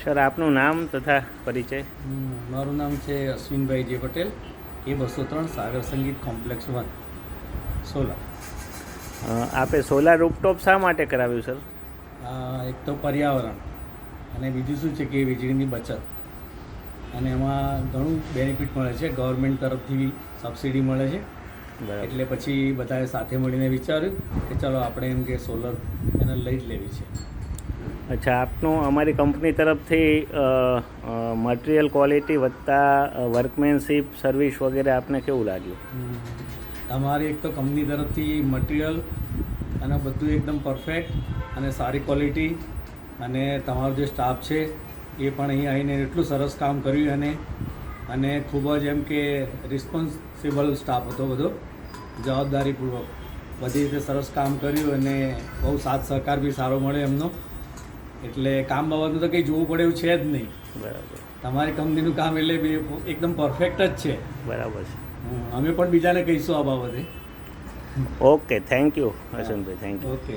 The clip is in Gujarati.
સર આપનું નામ તથા પરિચય. મારું નામ છે અશ્વિનભાઈ જે પટેલ, A203 સાગર સંગીત કોમ્પ્લેક્સ 1 સોલા. આપે સોલાર રૂફટોપ શા માટે કરાવ્યું સર? એક તો પર્યાવરણ અને બીજું શું છે કે વીજળીની બચત, અને એમાં ઘણું બેનિફિટ મળે છે. ગવર્મેન્ટ તરફથી બી સબસિડી મળે છે. એટલે પછી બધાએ સાથે મળીને વિચાર્યું કે ચાલો આપણે એમ કે સોલર પેનલ લઈ જ લેવી છે. અચ્છા, આપનું અમારી કંપની તરફથી મટિરિયલ ક્વોલિટી વત્તા વર્કમેનશીપ સર્વિસ વગેરે આપને કેવું લાગ્યું? તમારી એક તો કંપની તરફથી મટિરિયલ અને બધું એકદમ પરફેક્ટ અને સારી ક્વોલિટી, અને તમારો જે સ્ટાફ છે એ પણ અહીં આવીને એટલું સરસ કામ કર્યું, અને ખૂબ જ એમ કે રિસ્પોન્સિબલ સ્ટાફ હતો બધો, જવાબદારીપૂર્વક બધી રીતે સરસ કામ કર્યું, અને બહુ સાથ સહકાર બી સારો મળે એમનો. એટલે કામ બાબતનું તો કંઈ જોવું પડે એવું છે જ નહીં. બરાબર. તમારી કંપનીનું કામ એટલે એકદમ પરફેક્ટ જ છે. બરાબર છે. અમે પણ બીજાને કહીશું આ બાબતે. Okay, thank you Ashwinbhai, thank you. Okay.